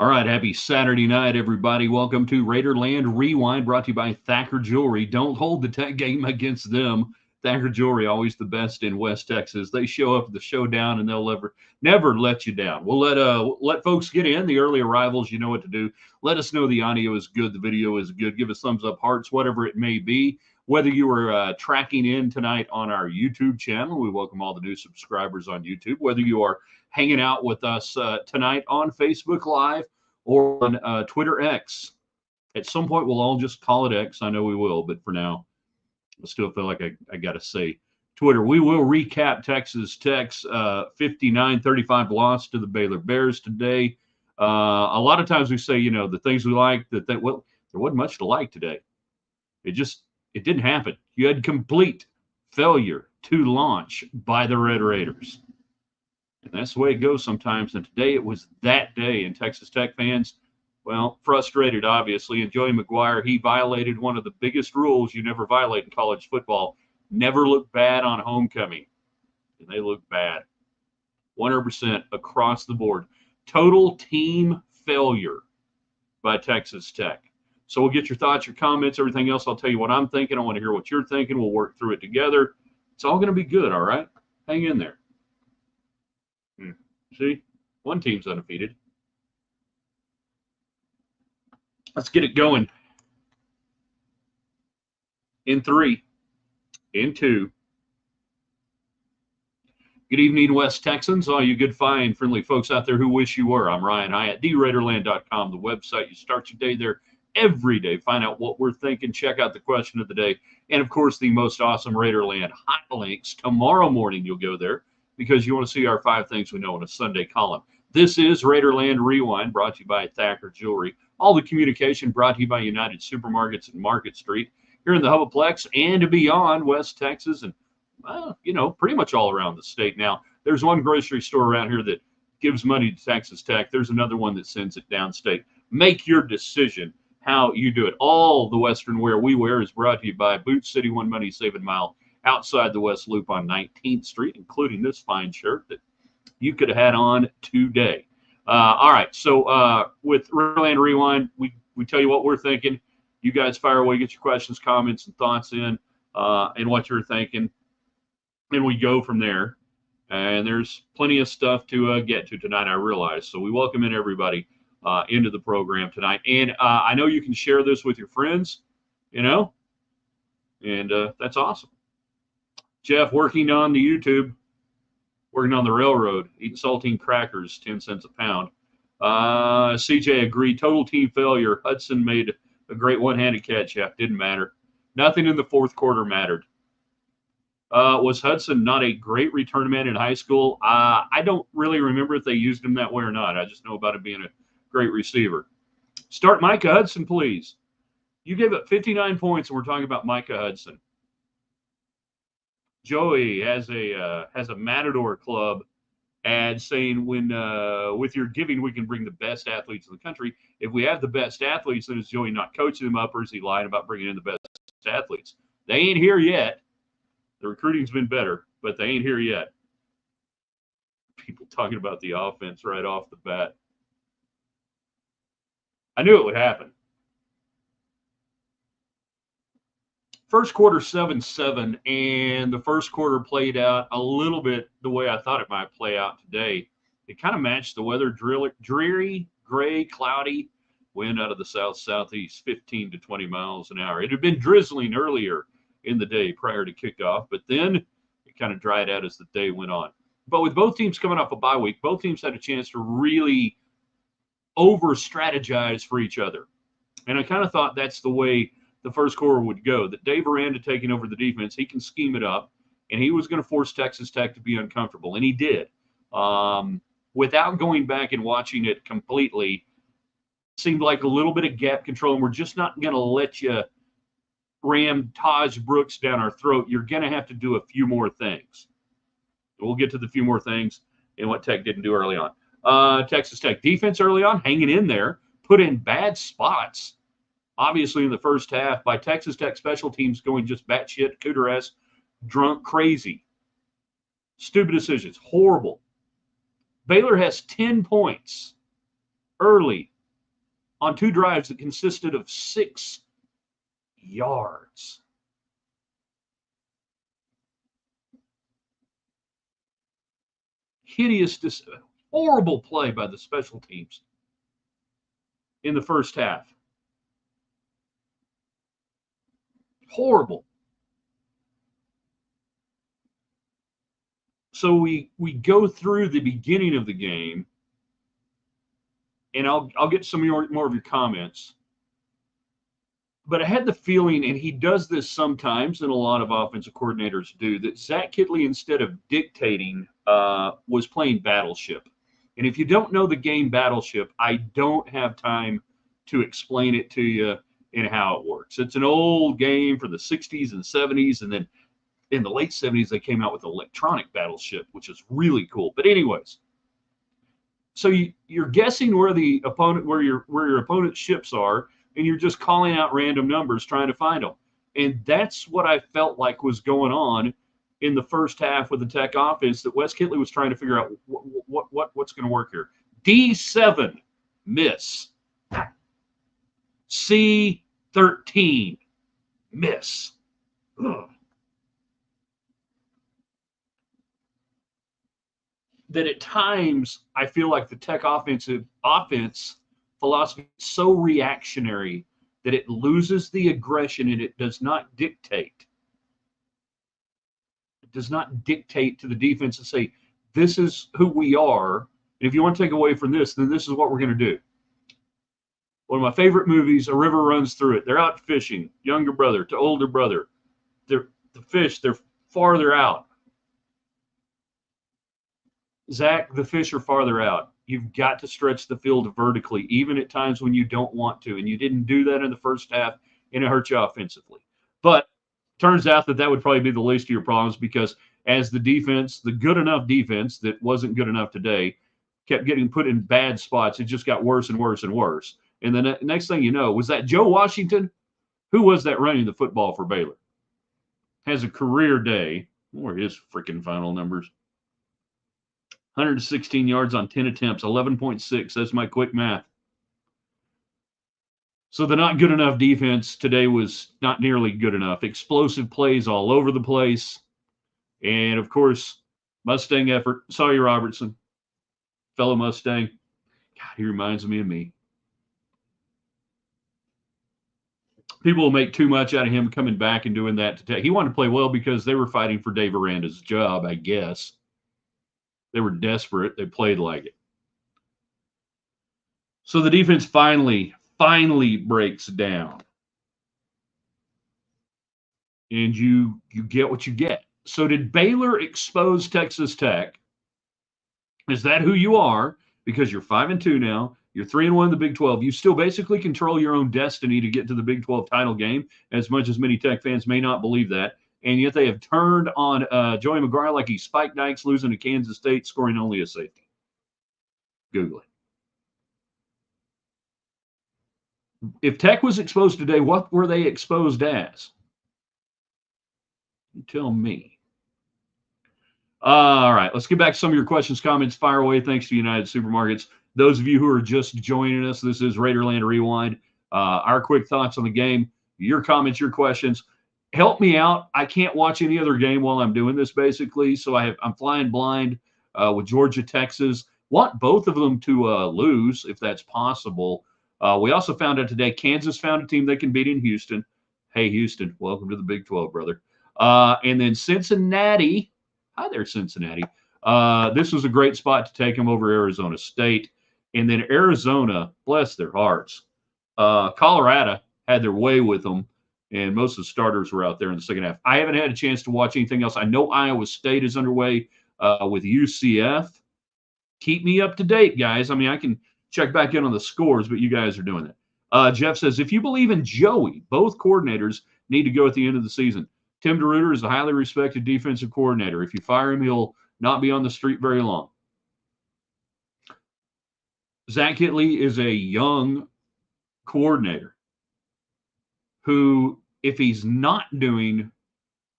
All right, happy Saturday night, everybody. Welcome to Raiderland Rewind, brought to you by Thacker Jewelry. Don't hold the tech game against them. Thacker Jewelry, always the best in West Texas. They show up at the showdown, and they'll never let you down. We'll let folks get in. The early arrivals, you know what to do. Let us know the audio is good, the video is good. Give us thumbs up, hearts, whatever it may be. Whether you are tracking in tonight on our YouTube channel, we welcome all the new subscribers on YouTube. Whether you are hanging out with us tonight on Facebook Live or on Twitter X. At some point, we'll all just call it X. I know we will, but for now, I still feel like I got to say Twitter. We will recap Texas Tech's 59-35 loss to the Baylor Bears today. A lot of times we say, the things we like, well, there wasn't much to like today. It didn't happen. You had complete failure to launch by the Red Raiders. And that's the way it goes sometimes. And today it was that day. And Texas Tech fans, well, frustrated, obviously. And Joey McGuire, he violated one of the biggest rules you never violate in college football. Never look bad on homecoming. And they look bad. 100% across the board. Total team failure by Texas Tech. So we'll get your thoughts, your comments, everything else. I'll tell you what I'm thinking. I want to hear what you're thinking. We'll work through it together. It's all going to be good, all right? Hang in there. See, one team's undefeated. Let's get it going. In 3, in 2. Good evening, West Texans, all you good, fine, friendly folks out there who wish you were. I'm Ryan Hyatt, Raiderland.com, the website. You start your day there every day. Find out what we're thinking. Check out the question of the day. And, of course, the most awesome Raiderland hot links. Tomorrow morning you'll go there, because you want to see our 5 things we know in a Sunday column. This is Raiderland Rewind, brought to you by Thacker Jewelry. All the communication brought to you by United Supermarkets and Market Street here in the Hubaplex and beyond West Texas and, pretty much all around the state. Now, there's one grocery store around here that gives money to Texas Tech. There's another one that sends it downstate. Make your decision how you do it. All the Western wear we wear is brought to you by Boot City One Money Saving Mile outside the West Loop on 19th Street, including this fine shirt that you could have had on today. All right, so with Raiderland Rewind, we tell you what we're thinking. You guys fire away, get your questions, comments, and thoughts in, and what you're thinking, and we go from there. And there's plenty of stuff to get to tonight, I realize. So we welcome in everybody into the program tonight. And I know you can share this with your friends, and that's awesome. Jeff working on the YouTube, working on the railroad, eating saltine crackers, 10 cents a pound. CJ agreed, total team failure. Hudson made a great one-handed catch. Yeah, didn't matter. Nothing in the fourth quarter mattered. Was Hudson not a great return man in high school? I don't really remember if they used him that way or not. I just know about him being a great receiver. Start Micah Hudson, please. You gave up 59 points, and we're talking about Micah Hudson. Joey has a Matador Club ad saying, when with your giving, we can bring the best athletes in the country. If we have the best athletes, then is Joey not coaching them up, or is he lying about bringing in the best athletes? They ain't here yet. The recruiting's been better, but they ain't here yet. People talking about the offense right off the bat. I knew it would happen. First quarter 7-7, and the first quarter played out a little bit the way I thought it might play out today. It kind of matched the weather, dreary, gray, cloudy, wind out of the south-southeast, 15 to 20 miles an hour. It had been drizzling earlier in the day prior to kickoff, but then it kind of dried out as the day went on. But with both teams coming off a bye week, both teams had a chance to really over-strategize for each other. And I kind of thought that's the way the first quarter would go, that Dave Aranda taking over the defense, he can scheme it up, and he was going to force Texas Tech to be uncomfortable, and he did. Without going back and watching it completely, seemed like a little bit of gap control, and we're just not going to let you ram Taj Brooks down our throat. You're going to have to do a few more things. We'll get to the few more things and what Tech didn't do early on. Texas Tech defense early on, hanging in there, put in bad spots. Obviously, in the first half, by Texas Tech special teams going just batshit, cooter-esque, drunk, crazy. Stupid decisions. Horrible. Baylor has 10 points early on 2 drives that consisted of 6 yards. Hideous, horrible play by the special teams in the first half. Horrible. So we go through the beginning of the game, and I'll get some more of your comments. But I had the feeling, and he does this sometimes, and a lot of offensive coordinators do, that Zach Kittley, instead of dictating, was playing Battleship. And if you don't know the game Battleship, I don't have time to explain it to you and how it works. It's an old game from the 60s and 70s, and then in the late 70s, they came out with electronic Battleship, which is really cool. But anyways, so you're guessing where your opponent's ships are, and you're just calling out random numbers trying to find them. And that's what I felt like was going on in the first half with the Tech offense, that Wes Kittley was trying to figure out what's going to work here. D7, miss. C13, miss. Ugh. That at times I feel like the Tech offense philosophy is so reactionary that it loses the aggression, and it does not dictate. It does not dictate to the defense and say, this is who we are, and if you want to take away from this, then this is what we're going to do. One of my favorite movies, A River Runs Through It. They're out fishing, younger brother to older brother. The fish, they're farther out. Zach, the fish are farther out. You've got to stretch the field vertically, even at times when you don't want to. And you didn't do that in the first half, and it hurt you offensively. But turns out that would probably be the least of your problems, because as the defense, the good enough defense that wasn't good enough today, kept getting put in bad spots, it just got worse and worse and worse. And the next thing you know, was that Joe Washington? Who was that running the football for Baylor? Has a career day. What are his freaking final numbers? 116 yards on 10 attempts, 11.6. That's my quick math. So the not good enough defense today was not nearly good enough. Explosive plays all over the place. And, of course, Mustang effort. Sawyer Robertson, fellow Mustang. God, he reminds me of me. People will make too much out of him coming back and doing that. He wanted to play well because they were fighting for Dave Aranda's job, I guess. They were desperate. They played like it. So the defense finally breaks down. And you get what you get. So did Baylor expose Texas Tech? Is that who you are? Because you're 5-2 now. You're 3-1 in the Big 12. You still basically control your own destiny to get to the Big 12 title game, as much as many Tech fans may not believe that. And yet they have turned on Joey McGuire like he's Spike Dykes losing to Kansas State, scoring only a safety. Google it. If Tech was exposed today, what were they exposed as? You tell me. All right, let's get back to some of your questions, comments. Fire away. Thanks to United Supermarkets. Those of you who are just joining us, this is Raiderland Rewind. Our quick thoughts on the game, your comments, your questions. Help me out. I can't watch any other game while I'm doing this, basically. So I'm flying blind with Georgia, Texas. Want both of them to lose if that's possible. We also found out today Kansas found a team they can beat in Houston. Hey, Houston, welcome to the Big 12, brother. And then Cincinnati. Hi there, Cincinnati. This was a great spot to take them over Arizona State. And then Arizona, bless their hearts. Colorado had their way with them, and most of the starters were out there in the second half. I haven't had a chance to watch anything else. I know Iowa State is underway with UCF. Keep me up to date, guys. I mean, I can check back in on the scores, but you guys are doing that. Jeff says, if you believe in Joey, both coordinators need to go at the end of the season. Tim DeRuyter is a highly respected defensive coordinator. If you fire him, he'll not be on the street very long. Zach Kittley is a young coordinator who, if he's not doing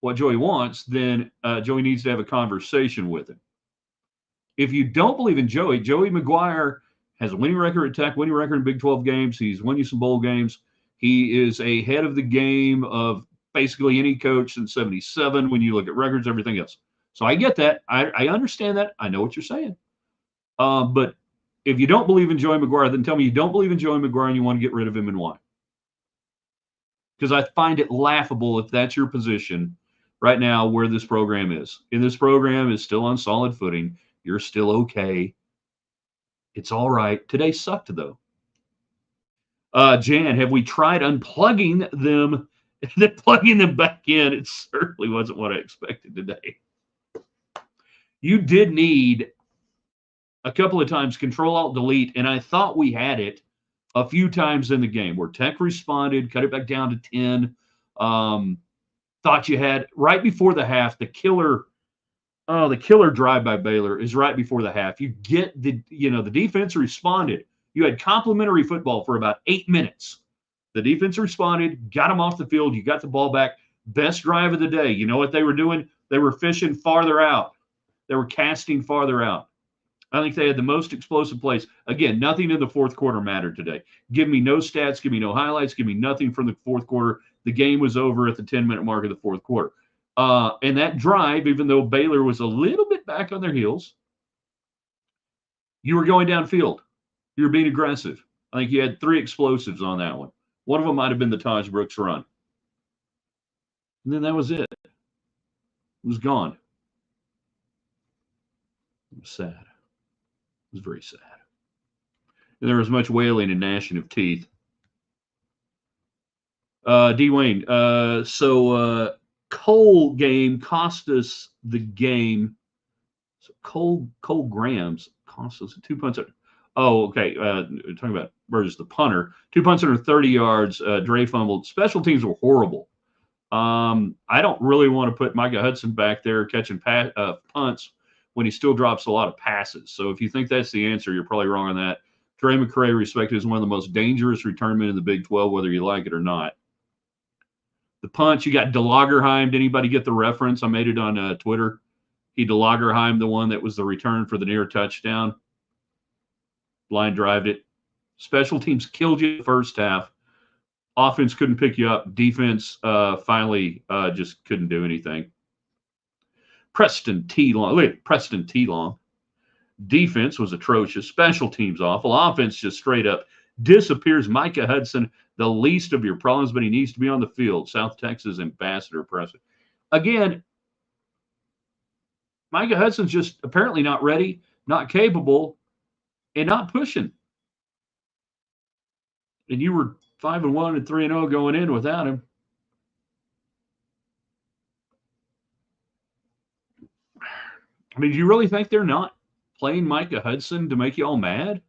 what Joey wants, then Joey needs to have a conversation with him. If you don't believe in Joey McGuire has a winning record at Tech, winning record in Big 12 games. He's won you some bowl games. He is ahead of the game of basically any coach since 77 when you look at records, everything else. So I get that. I understand that. I know what you're saying. But if you don't believe in Joey McGuire, then tell me you don't believe in Joey McGuire and you want to get rid of him and why. Because I find it laughable if that's your position right now where this program is. And this program is still on solid footing. You're still okay. It's all right. Today sucked, though. Jan, have we tried unplugging them and then plugging them back in? It certainly wasn't what I expected today. You did need a couple of times Control-Alt-Delete, and I thought we had it a few times in the game where Tech responded, cut it back down to 10. Thought you had right before the half, the killer drive by Baylor is right before the half. You get the defense responded. You had complimentary football for about 8 minutes. The defense responded, got them off the field. You got the ball back. Best drive of the day. You know what they were doing? They were fishing farther out. They were casting farther out. I think they had the most explosive plays. Again, nothing in the fourth quarter mattered today. Give me no stats. Give me no highlights. Give me nothing from the fourth quarter. The game was over at the 10-minute mark of the fourth quarter. And that drive, even though Baylor was a little bit back on their heels, you were going downfield. You were being aggressive. I think you had 3 explosives on that one. One of them might have been the Taj Brooks run. And then that was it. It was gone. It was sad. It was very sad. And there was much wailing and gnashing of teeth. D. Wayne, so Cole game cost us the game. So Cole Grams cost us 2 punts. Oh, okay. Talking about Burgess, the punter. 2 punts under 30 yards. Dre fumbled. Special teams were horrible. I don't really want to put Micah Hudson back there catching punts when he still drops a lot of passes. So if you think that's the answer, you're probably wrong on that. Trey McCray, respected as one of the most dangerous return men in the Big 12, whether you like it or not. The punch, you got DeLagerheim. Did anybody get the reference? I made it on Twitter. He DeLagerheim, the one that was the return for the near touchdown. Line drived it. Special teams killed you the first half. Offense couldn't pick you up. Defense finally just couldn't do anything. Preston T. Long. Look at Preston T. Long. Defense was atrocious. Special teams awful. Offense just straight up disappears. Micah Hudson, the least of your problems, but he needs to be on the field. South Texas Ambassador Preston. Again, Micah Hudson's just apparently not ready, not capable, and not pushing. And you were 5-1 and 3-0 going in without him. I mean, do you really think they're not playing Micah Hudson to make you all mad?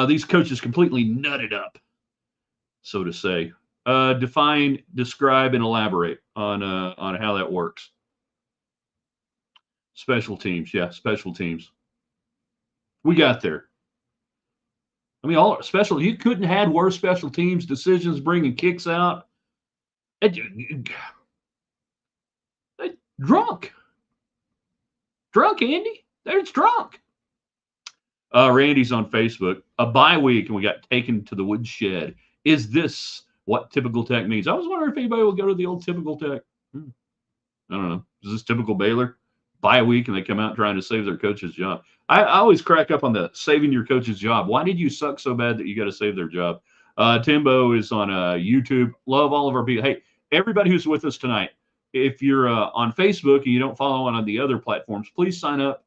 These coaches completely nutted up, so to say. Define, describe, and elaborate on how that works. Special teams, yeah, special teams. We got there. I mean, all special. You couldn't have had worse special teams decisions, bringing kicks out. Drunk, Andy. There's drunk. Randy's on Facebook. A bye week, and we got taken to the woodshed. Is this what typical Tech means? I was wondering if anybody will go to the old typical Tech. I don't know. Is this typical Baylor? Bye week, and they come out trying to save their coach's job. I always crack up on the saving your coach's job. Why did you suck so bad that you got to save their job? Timbo is on YouTube. Love all of our people. Hey, everybody who's with us tonight, if you're on Facebook and you don't follow on the other platforms, please sign up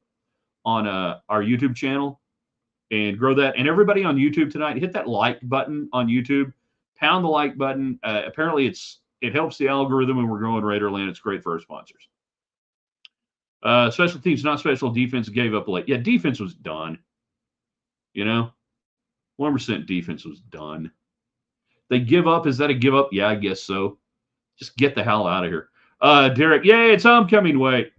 on our YouTube channel and grow that. And everybody on YouTube tonight, hit that like button on YouTube. Pound the like button. Apparently, it helps the algorithm, and we're growing Raiderland. It's great for our sponsors. Special teams, not special. Defense gave up late. Yeah, defense was done. 1% defense was done. They give up. Is that a give up? Yeah, I guess so. Just get the hell out of here. Derek, yay, it's homecoming week.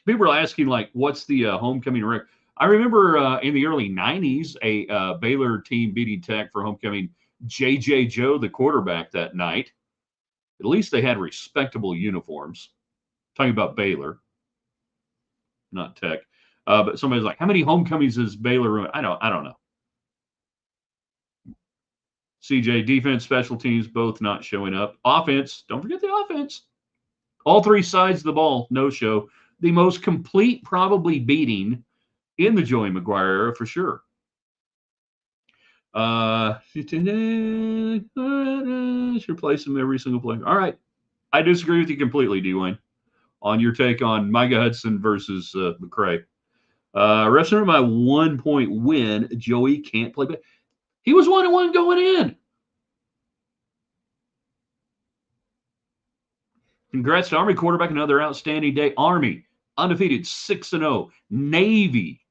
People are asking, like, what's the homecoming record? I remember in the early 90s, a Baylor team beating Tech for homecoming. J.J. Joe, the quarterback that night. At least they had respectable uniforms. Talking about Baylor, not Tech. But somebody's like, how many homecomings is Baylor ruined? I don't know. CJ, defense, special teams, both not showing up. Offense, don't forget the offense. All three sides of the ball, no show. The most complete, probably, beating in the Joey McGuire era for sure. Should play some every single play. All right. I disagree with you completely, Dwayne, on your take on Micah Hudson versus McCray. Wrestling by 1 point win. Joey can't play. But he was 1-1 going in. Congrats to Army quarterback. Another outstanding day. Army undefeated 6-0. Navy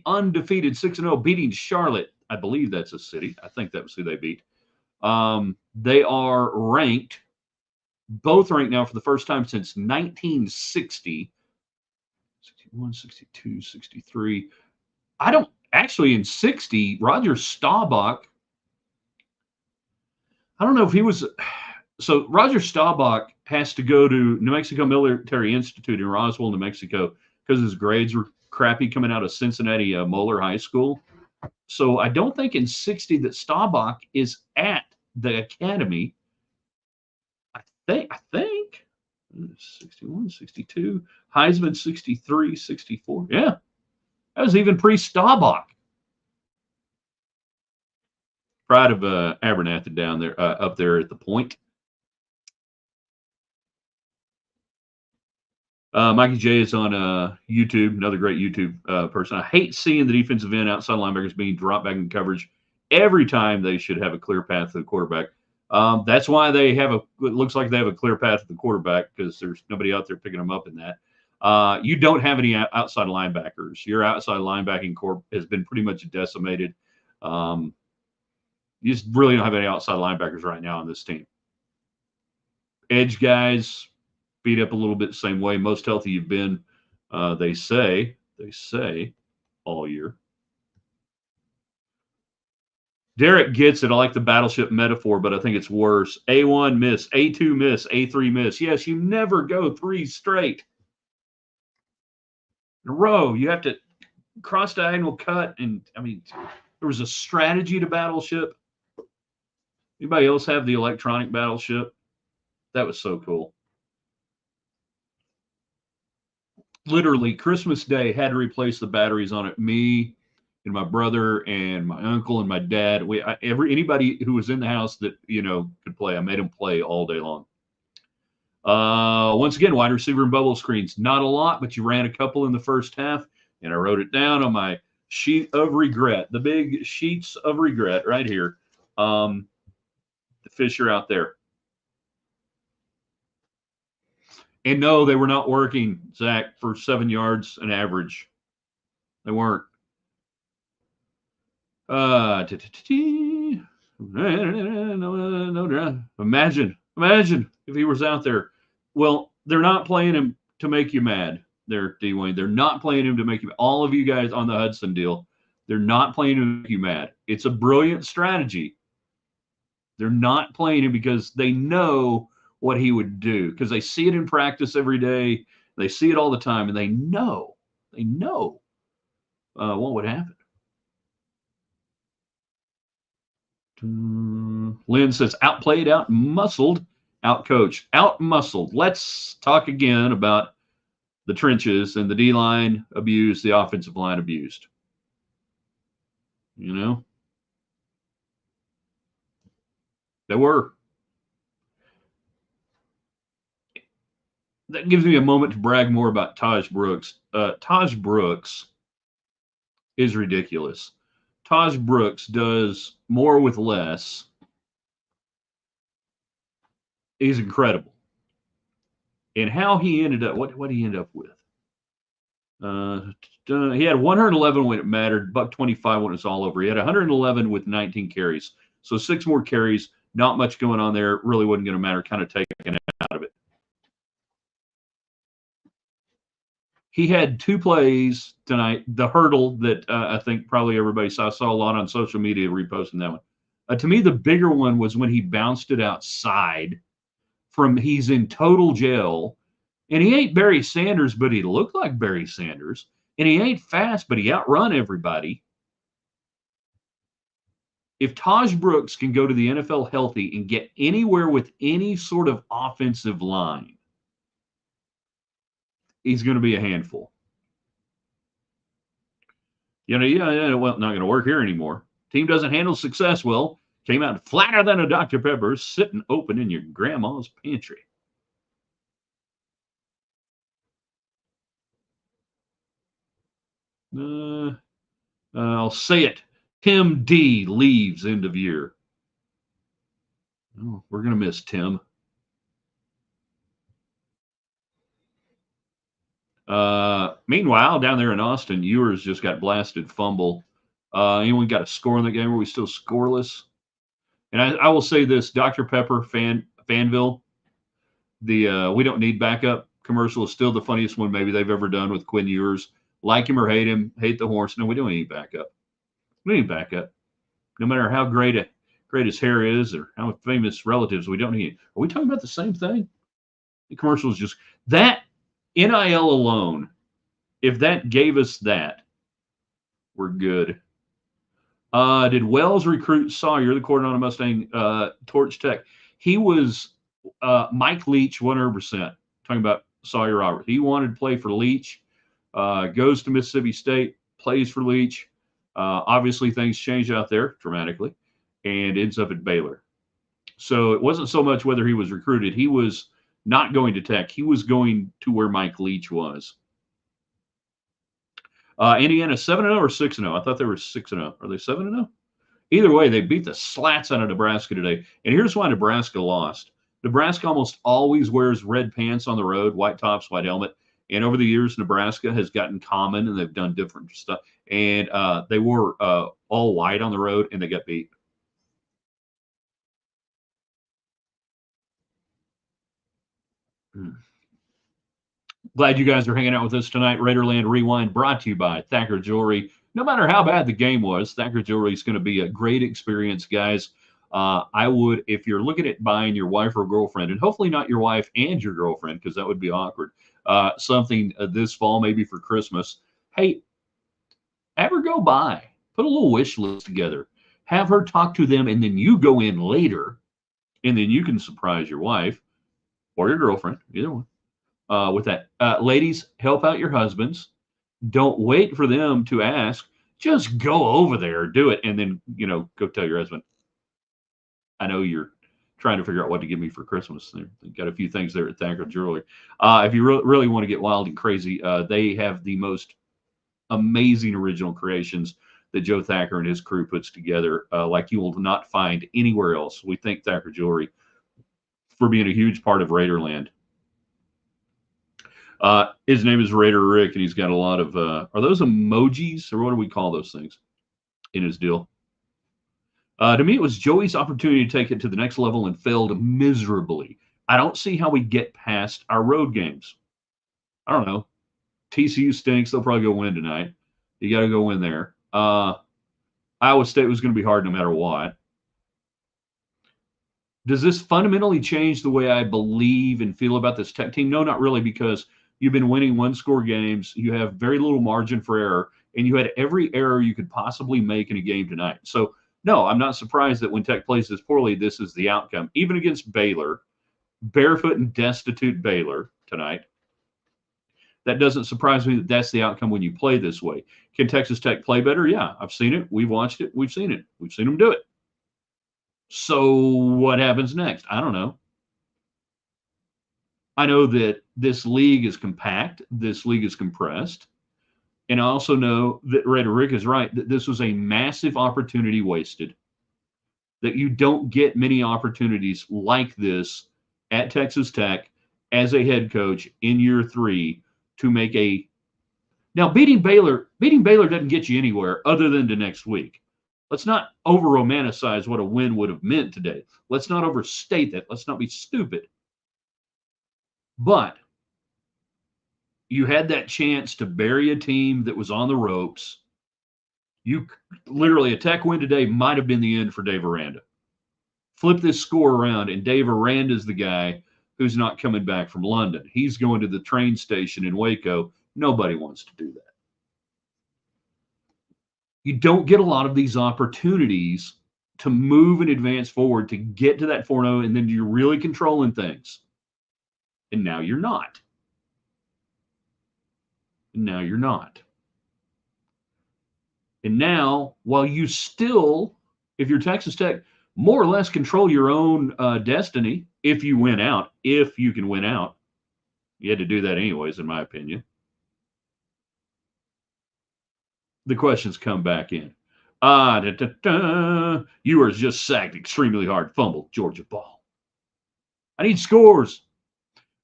undefeated 6-0, beating Charlotte. I believe that's a city. I think that was who they beat. They are ranked, both ranked now for the first time since 1960. 61, 62, 63. I don't actually in 60, Roger Staubach. I don't know if he was. So Roger Staubach has to go to New Mexico Military Institute in Roswell, New Mexico, because his grades were crappy coming out of Cincinnati Moeller High School. So I don't think in 60 that Staubach is at the academy. I think 61, 62, Heisman 63, 64. Yeah, that was even pre-Staubach. Proud of Abernathy down there, up there at the point. Mikey J is on YouTube, another great YouTube person. I hate seeing the defensive end outside linebackers being dropped back in coverage every time. They should have a clear path to the quarterback. That's why they have it looks like they have a clear path to the quarterback, because there's nobody out there picking them up in that. You don't have any outside linebackers. Your outside linebacking corps has been pretty much decimated. You just really don't have any outside linebackers right now on this team. Edge guys beat up a little bit the same way. Most healthy you've been, they say all year. Derek gets it. I like the battleship metaphor, but I think it's worse. A1 miss, A2 miss, A3 miss. Yes, you never go 3 straight in a row. You have to cross diagonal cut, and I mean, there was a strategy to battleship. Anybody else have the electronic battleship? That was so cool. Literally, Christmas Day had to replace the batteries on it. Me and my brother and my uncle and my dad. Anybody who was in the house that could play, I made them play all day long. Once again, wide receiver and bubble screens. Not a lot, but you ran a couple in the first half, and I wrote it down on my sheet of regret. The big sheets of regret right here. The Fisher out there. And no, they were not working, Zach, for 7 yards an average. They weren't. Imagine if he was out there. Well, they're not playing him to make you mad there, Dwayne. They're not playing him to make you mad. All of you guys on the Hudson deal, they're not playing him to make you mad. It's a brilliant strategy. They're not playing him because they know what he would do, because they see it in practice every day. They see it all the time, and they know what would happen. Lynn says, outplayed, out-muscled, out-coached, out-muscled. Let's talk again about the trenches and the D-line abused, the offensive line abused. They were. That gives me a moment to brag more about Taj Brooks. Taj Brooks is ridiculous. Taj Brooks does more with less. He's incredible. And how he ended up, what did he end up with? He had 111 when it mattered, $125 when it's all over. He had 111 with 19 carries. So 6 more carries, not much going on there. Really wasn't going to matter, kind of taken out of it. He had 2 plays tonight. The hurdle that I think probably everybody saw. I saw a lot on social media reposting that one. To me, the bigger one was when he bounced it outside he's in total jail. And he ain't Barry Sanders, but he looked like Barry Sanders. And he ain't fast, but he outrun everybody. If Taj Brooks can go to the NFL healthy and get anywhere with any sort of offensive line, he's going to be a handful. Well, not going to work here anymore. Team doesn't handle success well. Came out flatter than a Dr. Pepper sitting open in your grandma's pantry. I'll say it. Tim D leaves end of year. Oh, we're going to miss Tim. Meanwhile, down there in Austin, Ewers just got blasted fumble. Anyone got a score in the game? Were we still scoreless? And I will say this: Dr. Pepper Fanville, the "We Don't Need Backup" commercial is still the funniest one maybe they've ever done with Quinn Ewers. Like him or hate him, hate the horse. No, we don't need backup. We need backup. No matter how great his hair is or how famous relatives, we don't need. Are we talking about the same thing? The commercial is just that NIL alone. If that gave us that, we're good. Did Wells recruit Sawyer, the coordinator on Mustang Torch Tech? He was Mike Leach 100%. Talking about Sawyer Roberts. He wanted to play for Leach. Goes to Mississippi State, plays for Leach. Obviously, things change out there dramatically, and ends up at Baylor. So it wasn't so much whether he was recruited. He was not going to Tech. He was going to where Mike Leach was. Indiana 7-0 or 6-0? I thought they were 6-0. Are they 7-0? Either way, they beat the slats out of Nebraska today. And here's why Nebraska lost. Nebraska almost always wears red pants on the road, white tops, white helmet. And over the years, Nebraska has gotten common, and they've done different stuff. And they wore all white on the road, and they got beat. Glad you guys are hanging out with us tonight. Raiderland Rewind brought to you by Thacker Jewelry. No matter how bad the game was, Thacker Jewelry is going to be a great experience, guys. I would, if you're looking at buying your wife or girlfriend, and hopefully not your wife and your girlfriend, because that would be awkward, something this fall, maybe for Christmas, hey, have her go by. Put a little wish list together. Have her talk to them, and then you go in later, and then you can surprise your wife or your girlfriend, either one. With that. Ladies, help out your husbands. Don't wait for them to ask. Just go over there, do it, and then, go tell your husband, I know you're trying to figure out what to give me for Christmas. They've got a few things there at Thacker Jewelry. If you really want to get wild and crazy, they have the most amazing original creations that Joe Thacker and his crew puts together, like you will not find anywhere else. We thank Thacker Jewelry for being a huge part of Raiderland. His name is Raider Rick, and he's got a lot of, are those emojis, or what do we call those things in his deal? To me, it was Joey's opportunity to take it to the next level and failed miserably. I don't see how we get past our road games. I don't know. TCU stinks. They'll probably go win tonight. You got to go win there. Iowa State was going to be hard no matter what. Does this fundamentally change the way I believe and feel about this Tech team? No, not really, because you've been winning one-score games. You have very little margin for error, and you had every error you could possibly make in a game tonight. So, no, I'm not surprised that when Tech plays this poorly, this is the outcome. Even against Baylor, Barefoot and Destitute Baylor tonight, that doesn't surprise me that that's the outcome when you play this way. Can Texas Tech play better? Yeah, I've seen it. We've watched it. We've seen it. We've seen them do it. So what happens next? I don't know. I know that this league is compact. This league is compressed. And I also know that Raider Rick is right, that this was a massive opportunity wasted, that you don't get many opportunities like this at Texas Tech as a head coach in year 3 to make a – now, beating Baylor doesn't get you anywhere other than to next week. Let's not over-romanticize what a win would have meant today. Let's not overstate that. Let's not be stupid. But you had that chance to bury a team that was on the ropes. You literally, a Tech win today might have been the end for Dave Aranda. Flip this score around, and Dave Aranda is the guy who's not coming back from London. He's going to the train station in Waco. Nobody wants to do that. You don't get a lot of these opportunities to move and advance forward to get to that 4-0, and then you're really controlling things. And now you're not. And now you're not. And now, while you still, if you're Texas Tech, more or less control your own destiny if you win out, if you can win out. You had to do that anyways, in my opinion. The questions come back in. You were just sacked extremely hard. Fumbled Georgia ball. I need scores.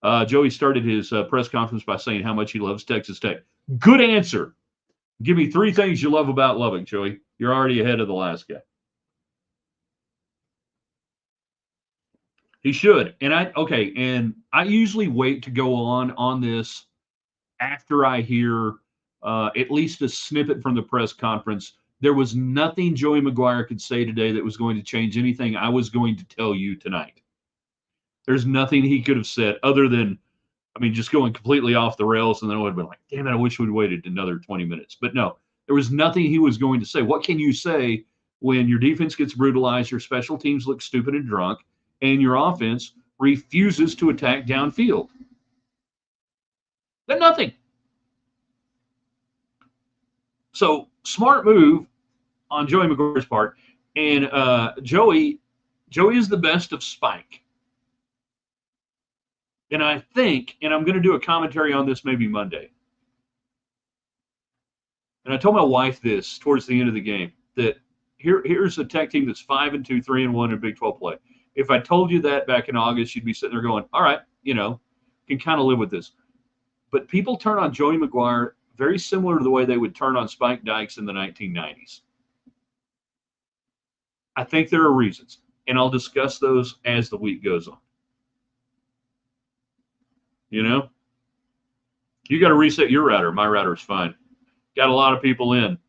Joey started his press conference by saying how much he loves Texas Tech. Good answer. Give me 3 things you love about Lubbock, Joey. You're already ahead of the last guy. He should. And I usually wait to go on this after I hear at least a snippet from the press conference. There was nothing Joey McGuire could say today that was going to change anything I was going to tell you tonight. There's nothing he could have said other than, just going completely off the rails, and then I would have been like, damn it, I wish we'd waited another 20 minutes. But no, there was nothing he was going to say. What can you say when your defense gets brutalized, your special teams look stupid and drunk, and your offense refuses to attack downfield? Then nothing. So, smart move on Joey McGuire's part. And Joey is the best of Spike. And I think, and I'm going to do a commentary on this maybe Monday. And I told my wife this towards the end of the game, that here's a Tech team that's 5-2, 3-1 in Big 12 play. If I told you that back in August, you'd be sitting there going, all right, can kind of live with this. But people turn on Joey McGuire very similar to the way they would turn on Spike Dykes in the 1990s. I think there are reasons, and I'll discuss those as the week goes on. You got to reset your router. My router is fine. Got a lot of people in.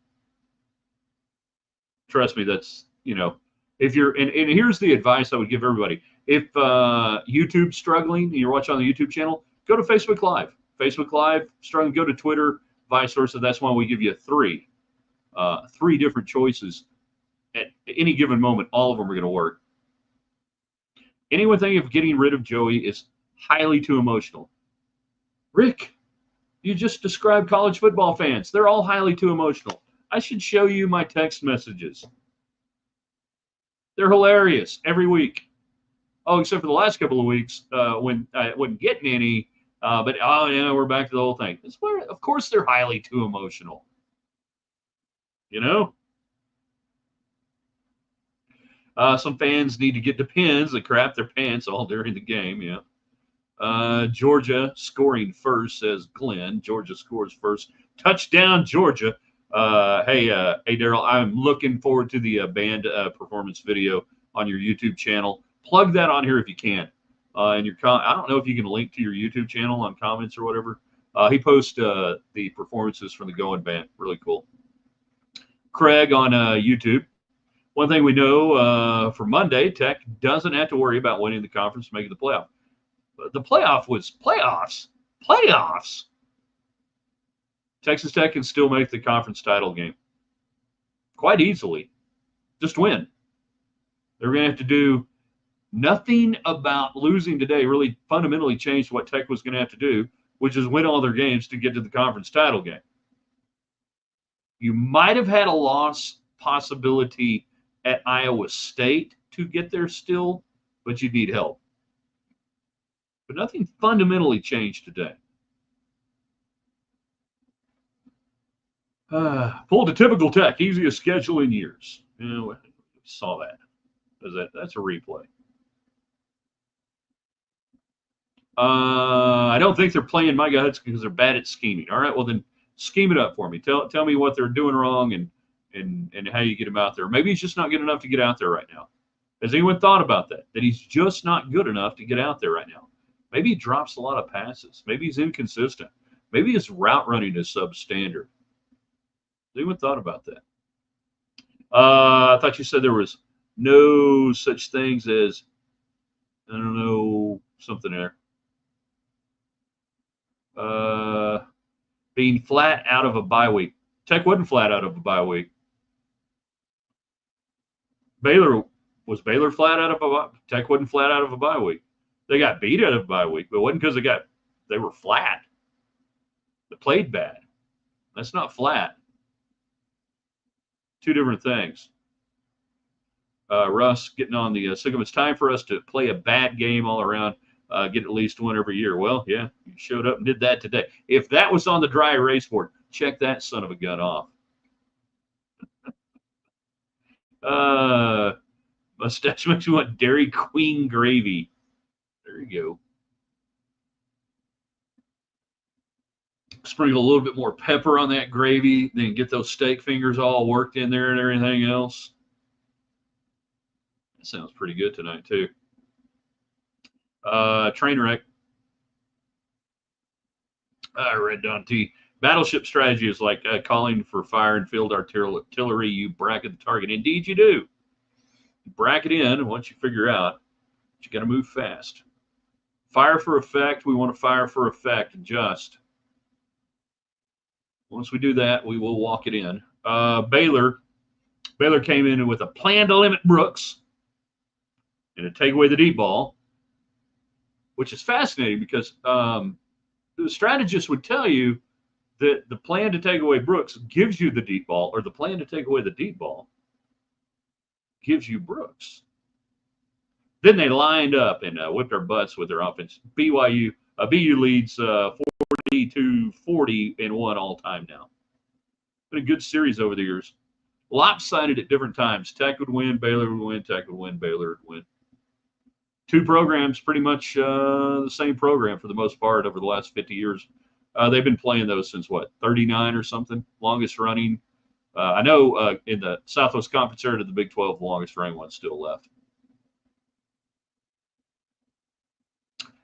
Trust me, that's, if you're, and here's the advice I would give everybody. If YouTube's struggling and you're watching on the YouTube channel, go to Facebook Live. Facebook Live, struggling, go to Twitter, vice versa. That's why we give you three different choices at any given moment. All of them are going to work. Anyone thinking of getting rid of Joey is highly too emotional. Rick, you just described college football fans. They're all highly too emotional. I should show you my text messages. They're hilarious every week. Oh, except for the last couple of weeks when I wasn't getting any. But, we're back to the whole thing. It's where, of course, they're highly too emotional. Some fans need to get the pins that crap their pants all during the game, yeah. Georgia scoring first, says Glenn. Georgia scores first. Touchdown, Georgia. Hey, Daryl, I'm looking forward to the band performance video on your YouTube channel. Plug that on here if you can. And I don't know if you can link to your YouTube channel on comments or whatever. He posts the performances from the Going Band. Really cool. Craig on YouTube. One thing we know for Monday, Tech doesn't have to worry about winning the conference, making the playoff. The playoff was playoffs. Playoffs. Texas Tech can still make the conference title game quite easily. Just win. They're going to have to do nothing about losing today. Really fundamentally changed what Tech was going to have to do, which is win all their games to get to the conference title game. You might have had a loss possibility at Iowa State to get there still, but you need help. But nothing fundamentally changed today. Pulled a typical Tech, easiest schedule in years. We saw that. That's a replay. I don't think they're playing Micah Hudson because they're bad at scheming. All right, well then scheme it up for me. Tell me what they're doing wrong and how you get him out there. Maybe he's just not good enough to get out there right now. Has anyone thought about that? That he's just not good enough to get out there right now. Maybe he drops a lot of passes. Maybe he's inconsistent. Maybe his route running is substandard. Has anyone thought about that? I thought you said there was no such things as, I don't know, something there. Being flat out of a bye week. Tech wasn't flat out of a bye week. Baylor was Baylor flat out of a bye. Tech wasn't flat out of a bye week. They got beat out of a bye week, but it wasn't because they were flat. They played bad. That's not flat. Two different things. Russ getting on the sick of it's time for us to play a bad game all around, get at least one every year. Well, yeah, you showed up and did that today. If that was on the dry erase board, check that son of a gun off. Mustache makes me want Dairy Queen gravy. There you go. Sprinkle a little bit more pepper on that gravy, then get those steak fingers all worked in there and everything else. That sounds pretty good tonight, too. Train wreck. Red Don T. Battleship strategy is like calling for fire and field artillery. You bracket the target. Indeed, you do. You bracket in once you figure out. You got to move fast. Fire for effect. We want to fire for effect. Just. Once we do that, we will walk it in. Baylor came in with a plan to limit Brooks and to take away the deep ball, which is fascinating because the strategist would tell you that the plan to take away Brooks gives you the deep ball, or the plan to take away the deep ball gives you Brooks. Then they lined up and whipped our butts with their offense. BU leads 42-40 and won all time now. Been a good series over the years. Lopsided at different times. Tech would win, Baylor would win, Tech would win, Baylor would win. Two programs, pretty much the same program for the most part over the last 50 years. They've been playing those since, 39 or something? Longest running. I know in the Southwest Conference area of the Big 12, the longest running one still left.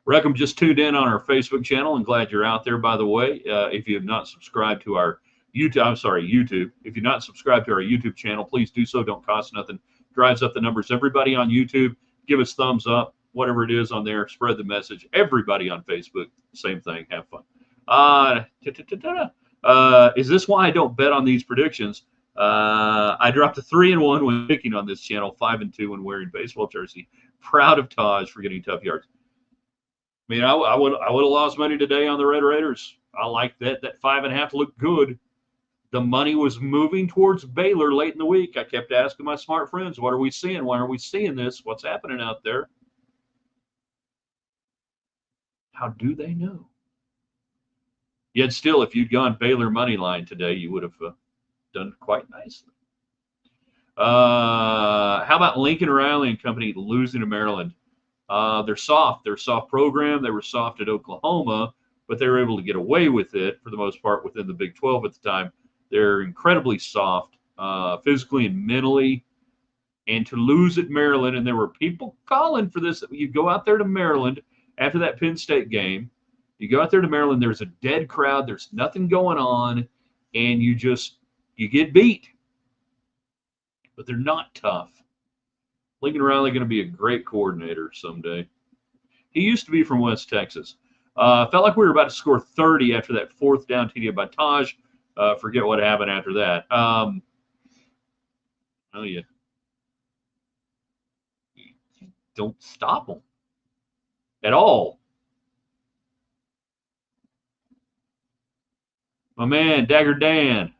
Reckham just tuned in on our Facebook channel, and glad you're out there, by the way. If you have not subscribed to our YouTube. If you're not subscribed to our YouTube channel, please do so. Don't cost nothing. Drives up the numbers. Everybody on YouTube, give us thumbs up, whatever it is on there. Spread the message. Everybody on Facebook, same thing. Have fun. Is this why I don't bet on these predictions? I dropped a 3-1 when picking on this channel, 5-2 when wearing baseball jersey. Proud of Taj for getting tough yards. I mean, I would have lost money today on the Red Raiders. I like that. That 5.5 looked good. The money was moving towards Baylor late in the week. I kept asking my smart friends, what are we seeing? Why are we seeing this? What's happening out there? How do they know? Yet still, if you'd gone Baylor money line today, you would have done quite nicely. How about Lincoln Riley and company losing to Maryland? They're soft. They're a soft program. They were soft at Oklahoma, but they were able to get away with it for the most part within the Big 12 at the time. They're incredibly soft, physically and mentally. And to lose at Maryland, and there were people calling for this. You go out there to Maryland after that Penn State game. You go out there to Maryland, there's a dead crowd. There's nothing going on, and you get beat. But they're not tough. Lincoln Riley going to be a great coordinator someday. He used to be from West Texas. Felt like we were about to score 30 after that fourth down TD by Taj. Forget what happened after that. You don't stop them at all. My man, Dagger Dan,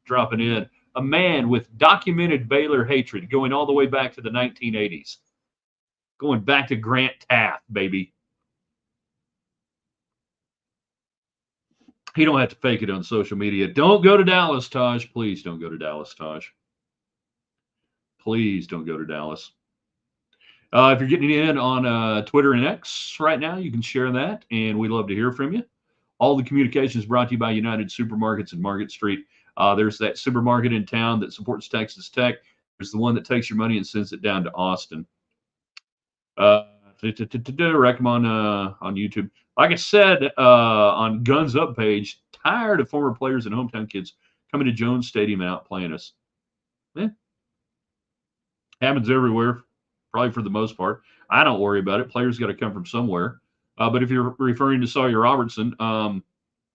dropping in. A man with documented Baylor hatred going all the way back to the 1980s. Going back to Grant Taft, baby. He don't have to fake it on social media. Don't go to Dallas, Taj. Please don't go to Dallas, Taj. Please don't go to Dallas. If you're getting in on Twitter and X right now, you can share that, and we'd love to hear from you. All the communication is brought to you by United Supermarkets and Market Street. There's that supermarket in town that supports Texas Tech. There's the one that takes your money and sends it down to Austin. Recommend on YouTube. Like I said, on Guns Up page, tired of former players and hometown kids coming to Jones Stadium and out playing us. Happens everywhere, probably for the most part. I don't worry about it. Players got to come from somewhere. But if you're referring to Sawyer Robertson,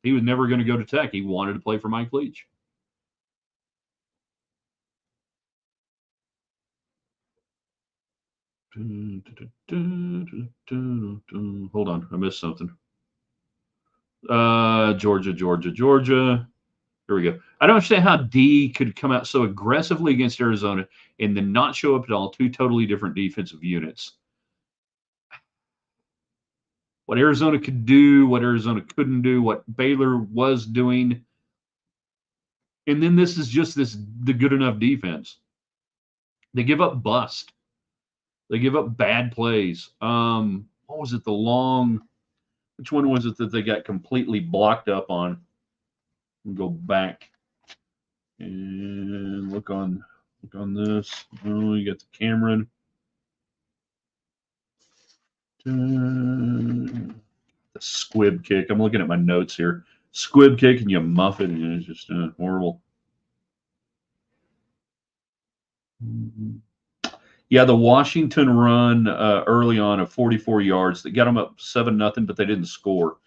he was never going to go to Tech. He wanted to play for Mike Leach. Hold on, I missed something. Georgia. Here we go. I don't understand how D could come out so aggressively against Arizona and then not show up at all. Two totally different defensive units. What Arizona could do, what Arizona couldn't do, what Baylor was doing. And then this is just the good enough defense. They give up bust. They give up bad plays. What was it? Which one was it that they got completely blocked up on? Go back and look on this. Oh, you got the Cameron. The squib kick. I'm looking at my notes here. Squib kick and you muff it, and it's just horrible. Yeah, the Washington run early on of 44 yards that got them up 7-0, but they didn't score.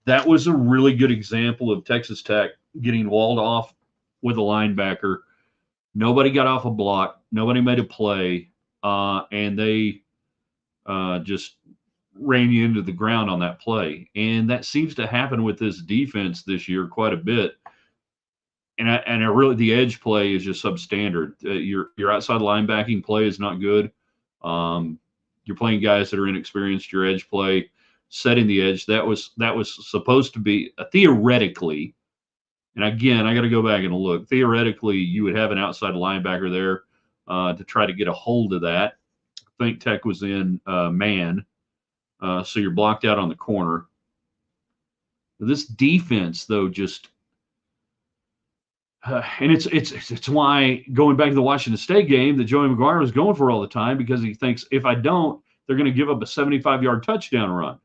That was a really good example of Texas Tech getting walled off with a linebacker. Nobody got off a block. Nobody made a play, and they just ran you into the ground on that play. And that seems to happen with this defense this year quite a bit. And I really, the edge play is just substandard. Your outside linebacking play is not good. You're playing guys that are inexperienced. Your edge play, setting the edge, that was supposed to be theoretically. And again, I got to go back and look. Theoretically, you would have an outside linebacker there to try to get a hold of that. I think Tech was in man, so you're blocked out on the corner. This defense, though, just and it's why, going back to the Washington State game, that Joey McGuire was going for all the time, because he thinks if I don't, they're going to give up a 75-yard touchdown run.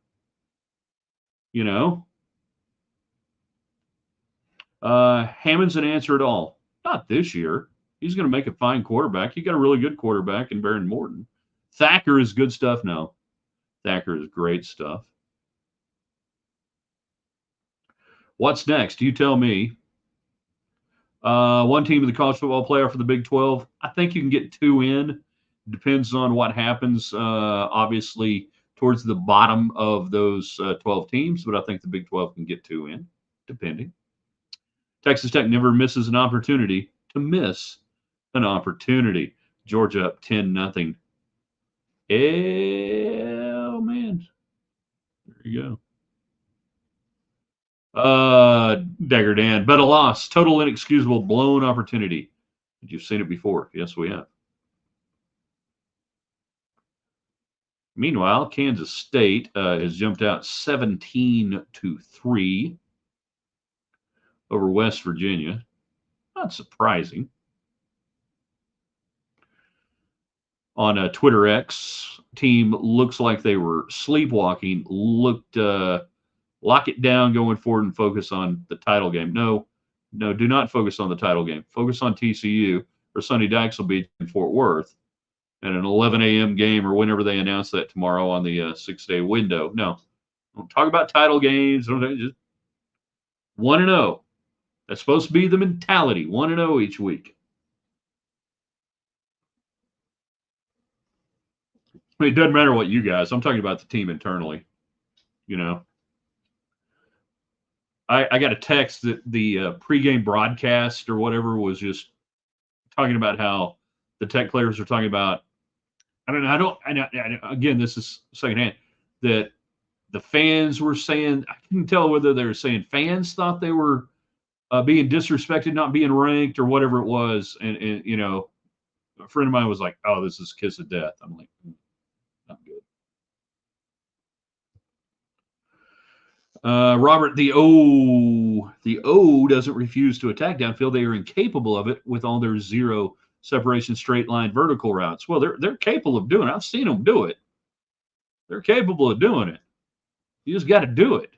You know, Hammond's an answer at all. Not this year. He's going to make a fine quarterback. You got a really good quarterback in Baron Morton. Thacker is good stuff now. Thacker is great stuff. What's next? You tell me. One team in the college football playoff for the Big 12. I think you can get 2 in. Depends on what happens, obviously, towards the bottom of those 12 teams. But I think the Big 12 can get 2 in, depending. Texas Tech never misses an opportunity to miss an opportunity. Georgia up 10-0. Oh, man. There you go. Dagger Dan, but a loss, total inexcusable blown opportunity. You've seen it before. Yes, we have. Meanwhile, Kansas State has jumped out 17-3 over West Virginia. Not surprising. On a Twitter X, team looks like they were sleepwalking. Lock it down going forward and focus on the title game. No, do not focus on the title game. Focus on TCU, or Sonny Dykes will be in Fort Worth at an 11 a.m. game, or whenever they announce that tomorrow on the 6-day window. No, don't talk about title games. Just 1-0. That's supposed to be the mentality. 1-0 each week. I mean, it doesn't matter what you guys. I'm talking about the team internally. You know. I got a text that the pregame broadcast or whatever was just talking about how the Tech players are talking about. Again, this is secondhand, that the fans were saying, I couldn't tell whether they were saying fans thought they were being disrespected, not being ranked, or whatever it was. And you know, a friend of mine was like, "Oh, this is kiss of death." I'm like, not good. Robert, the O doesn't refuse to attack downfield. They are incapable of it with all their zero separation, straight line, vertical routes. Well, they're capable of doing it. I've seen them do it. They're capable of doing it. You just got to do it.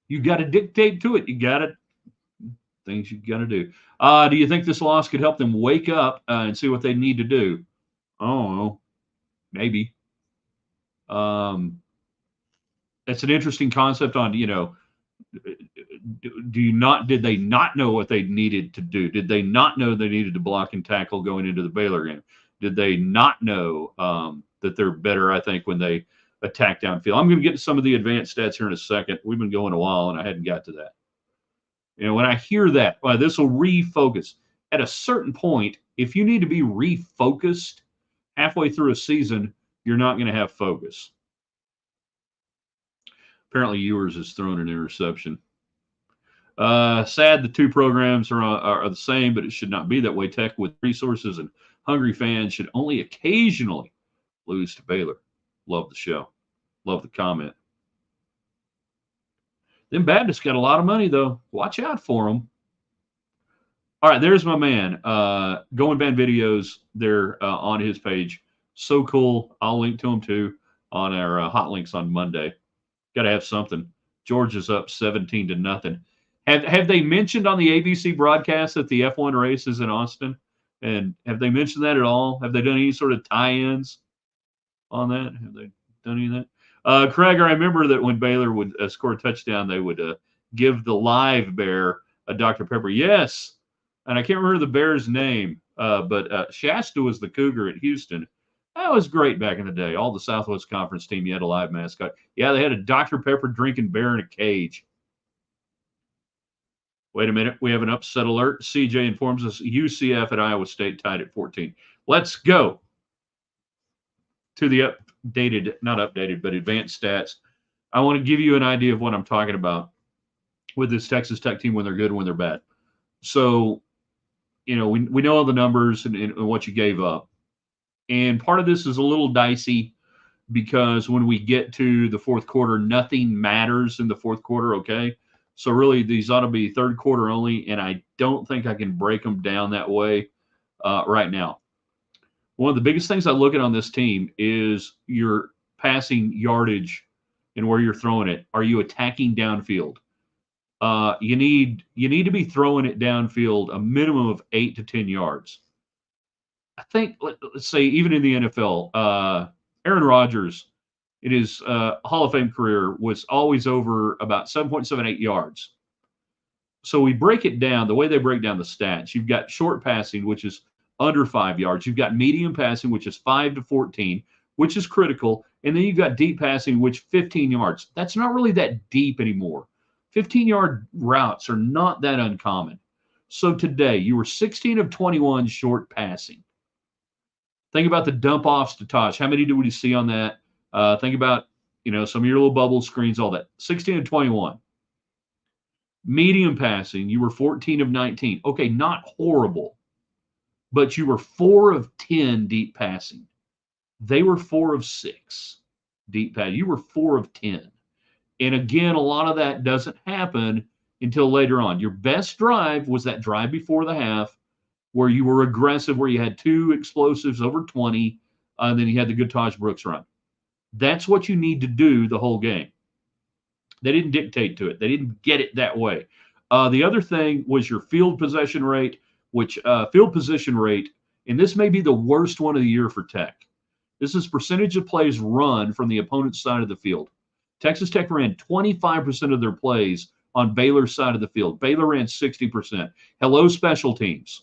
You got to dictate to it. You got to things you got to do. Do you think this loss could help them wake up and see what they need to do? Oh, maybe. That's an interesting concept on, you know, did they not know what they needed to do? Did they not know they needed to block and tackle going into the Baylor game? Did they not know that they're better, I think, when they attack downfield? I'm going to get to some of the advanced stats here in a second. We've been going a while, and I hadn't got to that. When I hear that, well, this will refocus. At a certain point, if you need to be refocused halfway through a season, you're not going to have focus. Apparently, Ewers has thrown an interception. Sad the two programs are the same, but it should not be that way. Tech with resources and hungry fans should only occasionally lose to Baylor. Love the show. Love the comment. Them Baptists got a lot of money, though. Watch out for them. All right, there's my man. Going Band videos. They're on his page. So cool. I'll link to them, too, on our hot links on Monday. Got to have something. Georgia's up 17-0. Have they mentioned on the ABC broadcast that the F1 race is in Austin? And have they mentioned that at all? Have they done any sort of tie-ins on that? Have they done any of that? Craig, I remember that when Baylor would score a touchdown, they would give the live bear a Dr. Pepper. Yes, and I can't remember the bear's name, but Shasta was the Cougar at Houston. That was great back in the day. All the Southwest Conference team, you had a live mascot. Yeah, they had a Dr. Pepper drinking bear in a cage. Wait a minute. We have an upset alert. CJ informs us UCF at Iowa State tied at 14. Let's go to the updated, not updated, but advanced stats. I want to give you an idea of what I'm talking about with this Texas Tech team when they're good and when they're bad. So, we know all the numbers and what you gave up. And part of this is a little dicey because when we get to the fourth quarter, nothing matters in the fourth quarter, okay? So really, these ought to be third quarter only, and I don't think I can break them down that way right now. One of the biggest things I look at on this team is your passing yardage and where you're throwing it. Are you attacking downfield? You need to be throwing it downfield a minimum of 8 to 10 yards. I think, let's say, even in the NFL, Aaron Rodgers, in his Hall of Fame career, was always over about 7.78 yards. So we break it down, the way they break down the stats. You've got short passing, which is under 5 yards. You've got medium passing, which is 5 to 14, which is critical. And then you've got deep passing, which 15 yards. That's not really that deep anymore. 15-yard routes are not that uncommon. So today, you were 16 of 21 short passing. Think about the dump-offs to Taj. How many do we see on that? Think about, some of your little bubble screens, all that. 16 of 21. Medium passing, you were 14 of 19. Okay, not horrible, but you were 4 of 10 deep passing. They were 4 of 6 deep passing. You were 4 of 10. And again, a lot of that doesn't happen until later on. Your best drive was that drive before the half where you were aggressive, where you had 2 explosives over 20, and then you had the good Taj Brooks run. That's what you need to do the whole game. They didn't dictate to it. They didn't get it that way. The other thing was your field possession rate, which field position rate, and this may be the worst one of the year for Tech. This is percentage of plays run from the opponent's side of the field. Texas Tech ran 25% of their plays on Baylor's side of the field. Baylor ran 60%. Hello, special teams.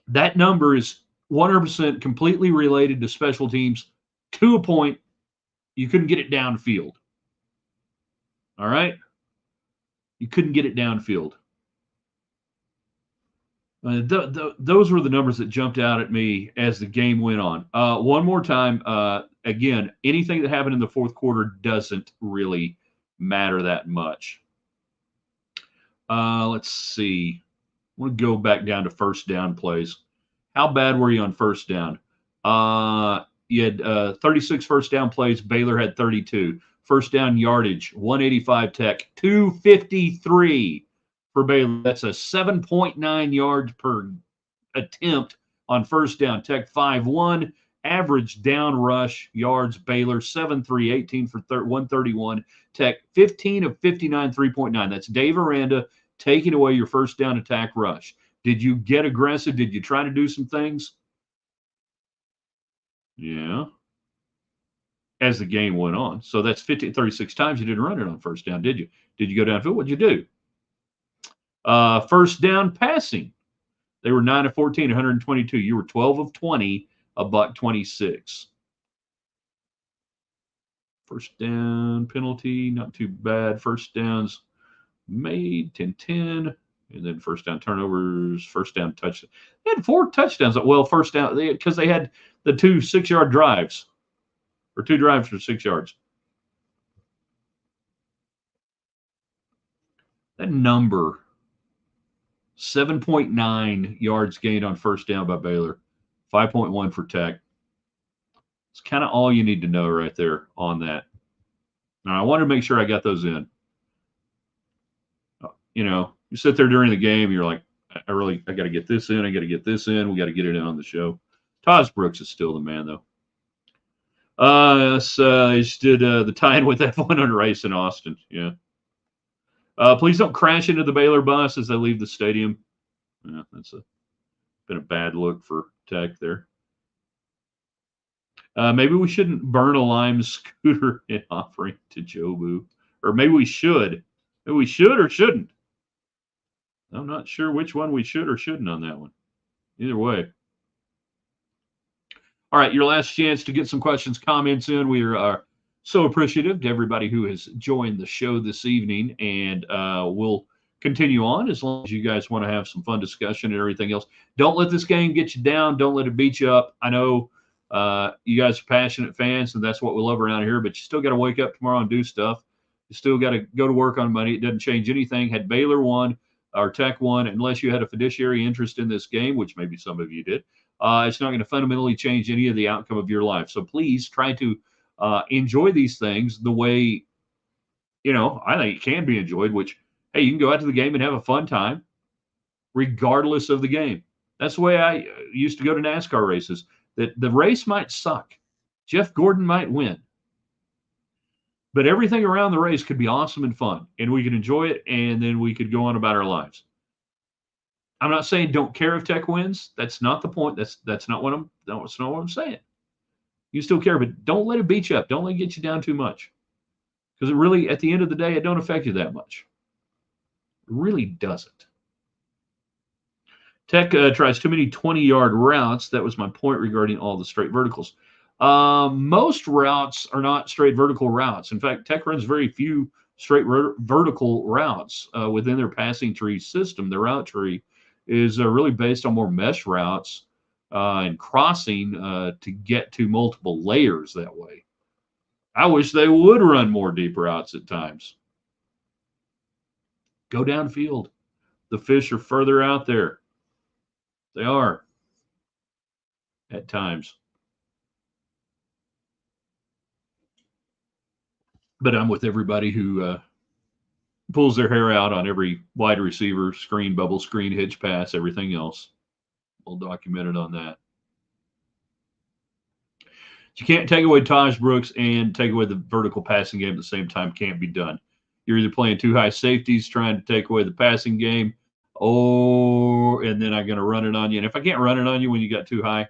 That number is 100% completely related to special teams to a point. You couldn't get it downfield. All right? You couldn't get it downfield. Those were the numbers that jumped out at me as the game went on. One more time, again, anything that happened in the fourth quarter doesn't really matter that much. Let's see. I want to go back down to first down plays. How bad were you on first down? You had 36 first down plays. Baylor had 32. First down yardage, 185 Tech, 253 for Baylor. That's a 7.9 yards per attempt on first down. Tech 5-1. Average down rush yards. Baylor 7-3, 18 for 131. Tech 15 of 59, 3.9. That's Dave Aranda taking away your first down attack rush. Did you get aggressive? Did you try to do some things? Yeah. As the game went on. So that's 36 times you didn't run it on first down, did you? Did you go downfield? What'd you do? First down passing. They were 9 of 14, 122. You were 12 of 20, $126. First down penalty, not too bad. First downs made, 10-10. And then first down turnovers, first down touchdown. They had 4 touchdowns. Well, first down, because they had the 2 6-yard drives, or 2 drives for 6 yards. That number, 7.9 yards gained on first down by Baylor, 5.1 for Tech. It's kind of all you need to know right there on that. Now, I wanted to make sure I got those in. You know, you sit there during the game, you're like, I got to get this in. I got to get this in. We got to get it in on the show. Taj Brooks is still the man, though. I just did the tie-in with F1 race in Austin. Yeah. Please don't crash into the Baylor bus as they leave the stadium. Yeah, that's been a bad look for Tech there. Maybe we shouldn't burn a Lime scooter in offering to Jobu. Or maybe we should. Maybe we should or shouldn't. I'm not sure which one we should or shouldn't on that one. Either way. All right, your last chance to get some questions, comments in. We are so appreciative to everybody who has joined the show this evening, and we'll continue on as long as you guys want to have some fun discussion and everything else. Don't let this game get you down. Don't let it beat you up. I know you guys are passionate fans, and that's what we love around here, but you still got to wake up tomorrow and do stuff. You still got to go to work on Monday. It doesn't change anything. Had Baylor won or Tech won, unless you had a fiduciary interest in this game, which maybe some of you did, it's not going to fundamentally change any of the outcome of your life. So please try to enjoy these things the way, I think it can be enjoyed, which, hey, you can go out to the game and have a fun time regardless of the game. That's the way I used to go to NASCAR races. That the race might suck. Jeff Gordon might win. But everything around the race could be awesome and fun, and we could enjoy it, and then we could go on about our lives. I'm not saying don't care if Tech wins. That's not the point. That's not what I'm saying. You still care, but don't let it beat you up. Don't let it get you down too much. Because it really, at the end of the day, it don't affect you that much. It really doesn't. Tech tries too many 20-yard routes. That was my point regarding all the straight verticals. Most routes are not straight vertical routes. In fact, Tech runs very few straight vertical routes within their passing tree system. The route tree is really based on more mesh routes and crossing to get to multiple layers that way. I wish they would run more deep routes at times. Go downfield. The fish are further out there. They are at times. But I'm with everybody who pulls their hair out on every wide receiver, screen, bubble screen, hitch pass, everything else. Well documented on that. You can't take away Taj Brooks and take away the vertical passing game at the same time. Can't be done. You're either playing 2 high safeties trying to take away the passing game, and then I'm going to run it on you. And if I can't run it on you when you got 2 high,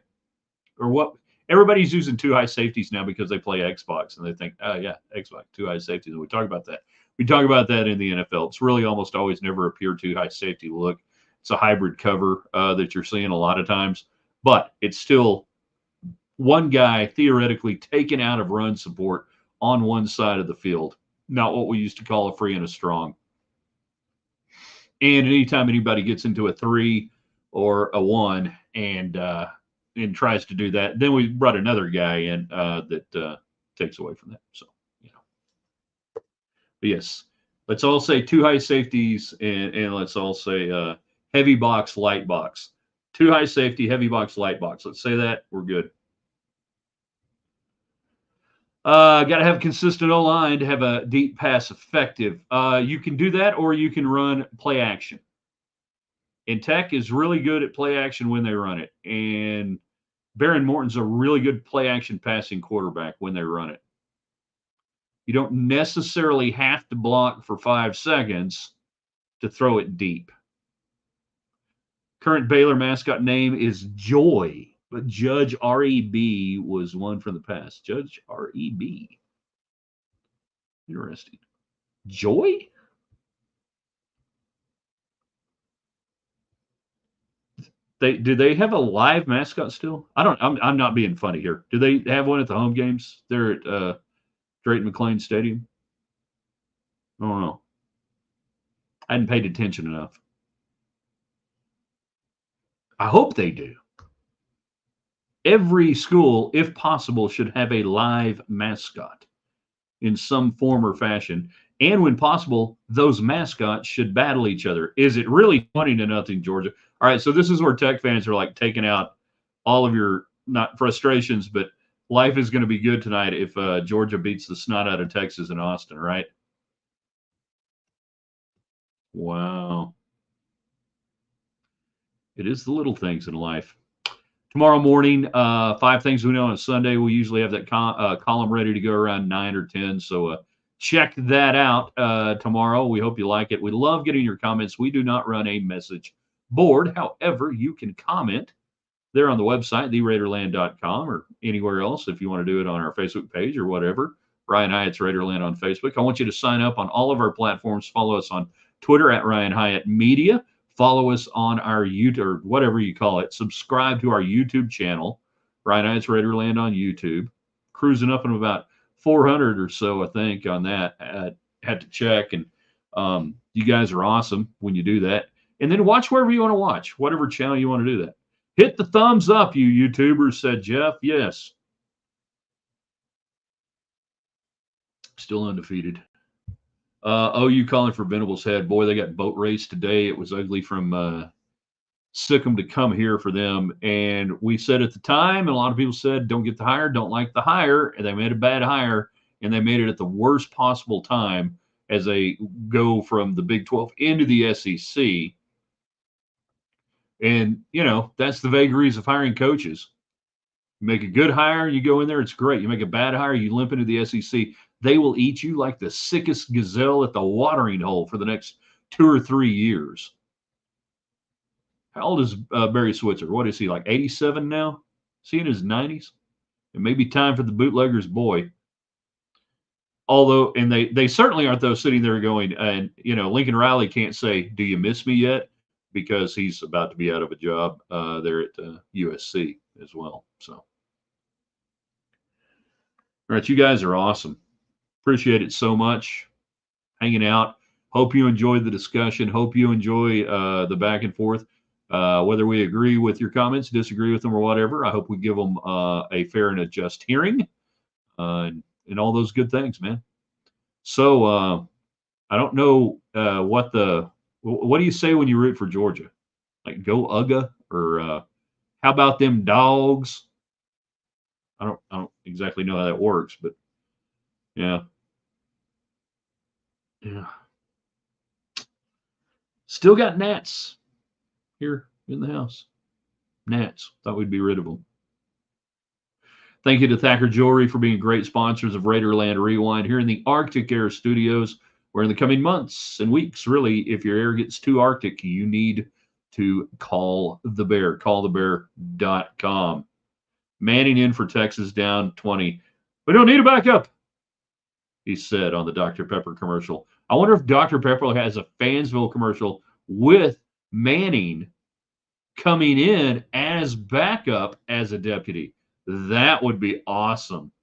or what? Everybody's using 2 high safeties now because they play Xbox and they think, oh, yeah, Xbox, 2 high safeties. And we talk about that. We talk about that in the NFL. It's really almost always never a pure 2 high safety look. It's a hybrid cover that you're seeing a lot of times, but it's still one guy theoretically taken out of run support on one side of the field, not what we used to call a free and a strong. And anytime anybody gets into a 3 or a 1 and tries to do that, then we brought another guy in that takes away from that. So, but yes, let's all say 2 high safeties and let's all say heavy box, light box. 2 high safety, heavy box, light box. Let's say that. We're good. Got to have consistent O-line to have a deep pass effective. You can do that, or you can run play action. And Tech is really good at play action when they run it. And Baron Morton's a really good play action passing quarterback when they run it. You don't necessarily have to block for 5 seconds to throw it deep. Current Baylor mascot name is Joy. But Judge R.E.B. was one from the past. Judge R.E.B. Interesting. Joy? Do they have a live mascot still? I'm not being funny here. Do they have one at the home games? They're at Drayton McLean Stadium. I don't know. I hadn't paid attention enough. I hope they do. Every school, if possible, should have a live mascot in some form or fashion. And when possible, those mascots should battle each other. Is it really 20-0, Georgia? All right, so this is where Tech fans are like taking out all of your not frustrations, but life is going to be good tonight if Georgia beats the snot out of Texas in Austin, right? Wow. It is the little things in life. Tomorrow morning, 5 things we know on a Sunday. We usually have that column ready to go around 9 or 10. So check that out tomorrow. We hope you like it. We love getting your comments. We do not run a message board. However, you can comment there on the website, theraiderland.com, or anywhere else if you want to do it on our Facebook page or whatever. Ryan Hyatt's Raiderland on Facebook. I want you to sign up on all of our platforms. Follow us on Twitter at Ryan Hyatt Media. Follow us on our YouTube, or whatever you call it. Subscribe to our YouTube channel, Ryan Hyatt's Raiderland on YouTube. Cruising up in about 400 or so, I think, on that. I had to check, and you guys are awesome when you do that. And then watch wherever you want to watch, whatever channel you want to do that. Hit the thumbs up, you YouTubers, said Jeff. Yes. Still undefeated. OU calling for Venables Head. Boy, they got boat race today. It was ugly from Sikkim to come here for them. And we said at the time, and a lot of people said, don't get the hire, don't like the hire. And they made a bad hire, and they made it at the worst possible time as they go from the Big 12 into the SEC. And, you know, that's the vagaries of hiring coaches. You make a good hire, you go in there, it's great. You make a bad hire, you limp into the SEC. They will eat you like the sickest gazelle at the watering hole for the next 2 or 3 years. How old is Barry Switzer? What is he, like 87 now? Is he in his 90s? It may be time for the bootlegger's boy. Although, and they certainly aren't those sitting there going, and, you know, Lincoln Riley can't say, do you miss me yet? Because he's about to be out of a job there at USC as well. So, all right, you guys are awesome. Appreciate it so much. Hanging out. Hope you enjoyed the discussion. Hope you enjoy the back and forth. Whether we agree with your comments, disagree with them, or whatever, I hope we give them a fair and a just hearing and all those good things, man. So I don't know what do you say when you root for Georgia? Like go Ugga, or how about them dogs? I don't exactly know how that works, but yeah. Yeah. Still got gnats here in the house. Gnats. Thought we'd be rid of them. Thank you to Thacker Jewelry for being great sponsors of Raiderland Rewind here in the Arctic Air Studios, where in the coming months and weeks, really, if your air gets too Arctic, you need to call the bear. Callthebear.com. Manning in for Texas, down 20. We don't need a backup, he said on the Dr. Pepper commercial. I wonder if Dr. Pepper has a Fansville commercial with Manning coming in as backup as a deputy. That would be awesome.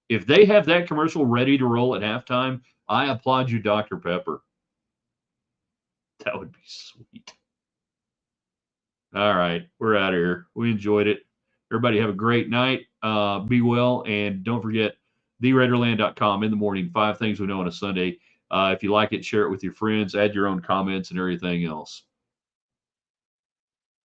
If they have that commercial ready to roll at halftime, I applaud you, Dr. Pepper. That would be sweet. All right, we're out of here. We enjoyed it. Everybody have a great night. Be well, and don't forget, theraiderland.com in the morning, 5 things we know on a Sunday. If you like it, share it with your friends, add your own comments and everything else.